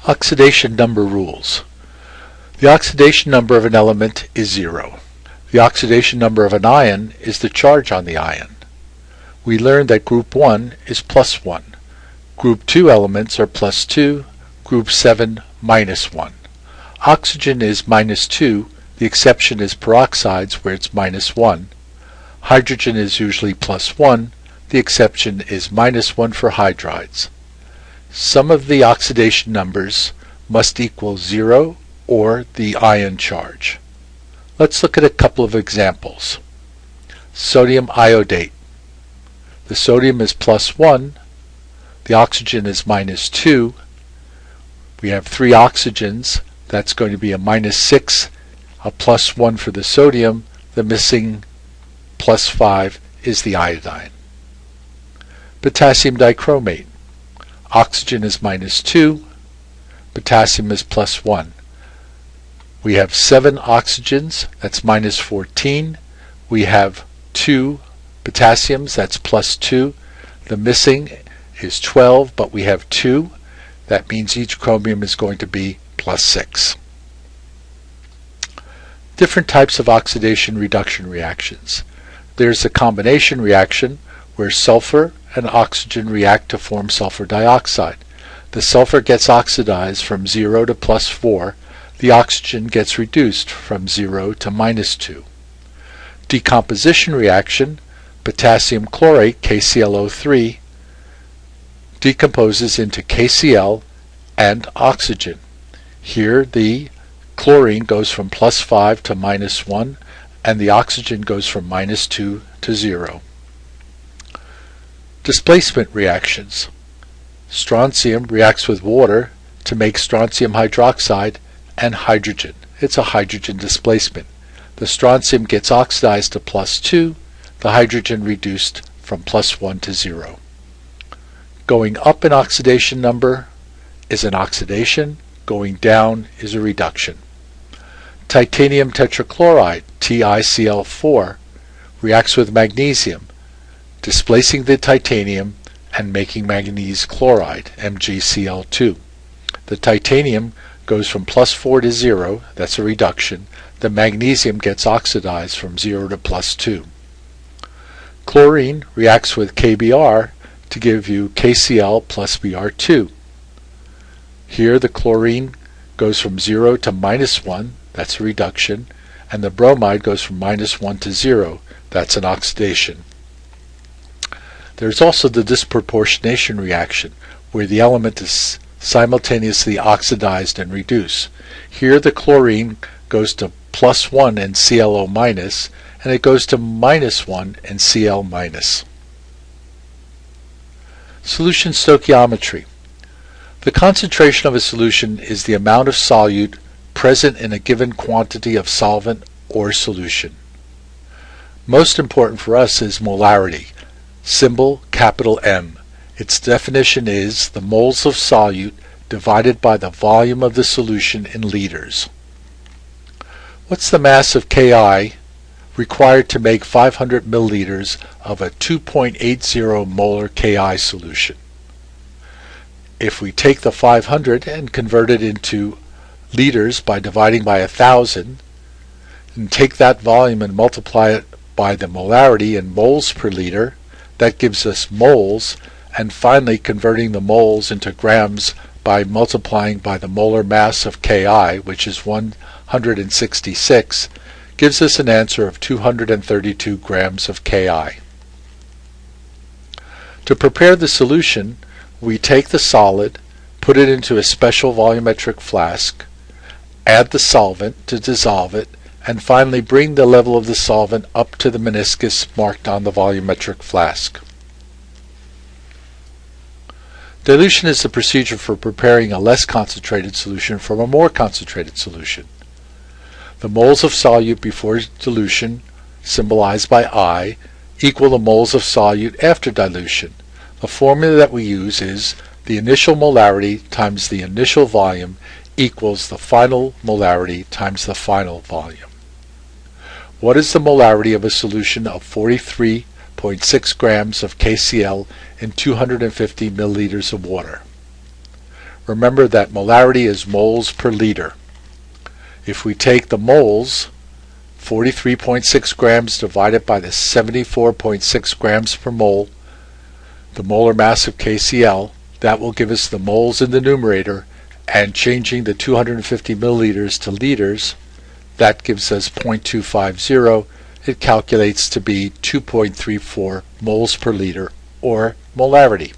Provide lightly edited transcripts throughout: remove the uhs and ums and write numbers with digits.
Oxidation number rules. The oxidation number of an element is 0. The oxidation number of an ion is the charge on the ion. We learned that group 1 is plus 1. Group 2 elements are plus 2, group 7 minus 1. Oxygen is minus 2, the exception is peroxides where it's minus 1. Hydrogen is usually plus 1, the exception is minus 1 for hydrides. Sum of the oxidation numbers must equal 0 or the ion charge. Let's look at a couple of examples. Sodium iodate. The sodium is plus 1, the oxygen is minus 2. We have 3 oxygens, that's going to be a minus 6, a plus 1 for the sodium, the missing plus 5 is the iodine. Potassium dichromate. Oxygen is minus 2, potassium is plus 1. We have 7 oxygens, that's minus 14. We have 2 potassiums, that's plus 2. The missing is 12, but we have 2. That means each chromium is going to be plus 6. Different types of oxidation reduction reactions. There's a combination reaction where sulfur and oxygen react to form sulfur dioxide. The sulfur gets oxidized from 0 to plus 4. The oxygen gets reduced from 0 to minus 2. Decomposition reaction, potassium chlorate, KClO3, decomposes into KCl and oxygen. Here the chlorine goes from plus 5 to minus 1, and the oxygen goes from minus 2 to 0. Displacement reactions. Strontium reacts with water to make strontium hydroxide and hydrogen. It's a hydrogen displacement. The strontium gets oxidized to plus 2, the hydrogen reduced from plus 1 to 0. Going up in oxidation number is an oxidation, going down is a reduction. Titanium tetrachloride, TiCl4, reacts with magnesium, displacing the titanium and making manganese chloride, MgCl2. The titanium goes from plus 4 to 0, that's a reduction. The magnesium gets oxidized from 0 to plus 2. Chlorine reacts with KBr to give you KCl plus Br2. Here the chlorine goes from 0 to minus 1, that's a reduction, and the bromide goes from minus 1 to 0, that's an oxidation. There's also the disproportionation reaction, where the element is simultaneously oxidized and reduced. Here the chlorine goes to plus 1 in ClO minus, and it goes to minus 1 in Cl minus. Solution stoichiometry. The concentration of a solution is the amount of solute present in a given quantity of solvent or solution. Most important for us is molarity, symbol capital M. Its definition is the moles of solute divided by the volume of the solution in liters. What's the mass of Ki required to make 500 milliliters of a 2.80 molar Ki solution? If we take the 500 and convert it into liters by dividing by 1,000, and take that volume and multiply it by the molarity in moles per liter, that gives us moles, and finally converting the moles into grams by multiplying by the molar mass of Ki, which is 166, gives us an answer of 232 grams of Ki. To prepare the solution, we take the solid, put it into a special volumetric flask, add the solvent to dissolve it, and finally bring the level of the solvent up to the meniscus marked on the volumetric flask. Dilution is the procedure for preparing a less concentrated solution from a more concentrated solution. The moles of solute before dilution, symbolized by I, equal the moles of solute after dilution. The formula that we use is the initial molarity times the initial volume equals the final molarity times the final volume. What is the molarity of a solution of 43.6 grams of KCl in 250 milliliters of water? Remember that molarity is moles per liter. If we take the moles, 43.6 grams divided by the 74.6 grams per mole, the molar mass of KCl, that will give us the moles in the numerator, and changing the 250 milliliters to liters, that gives us 0.250. It calculates to be 2.34 moles per liter, or molarity.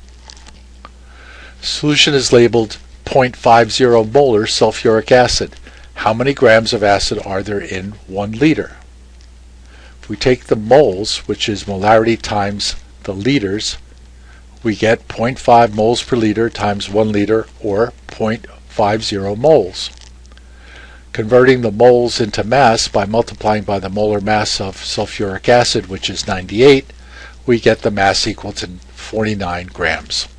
Solution is labeled 0.50 molar sulfuric acid. How many grams of acid are there in 1 liter? If we take the moles, which is molarity times the liters, we get 0.5 moles per liter times 1 liter, or 0.50 moles. Converting the moles into mass by multiplying by the molar mass of sulfuric acid, which is 98, we get the mass equal to 49 grams.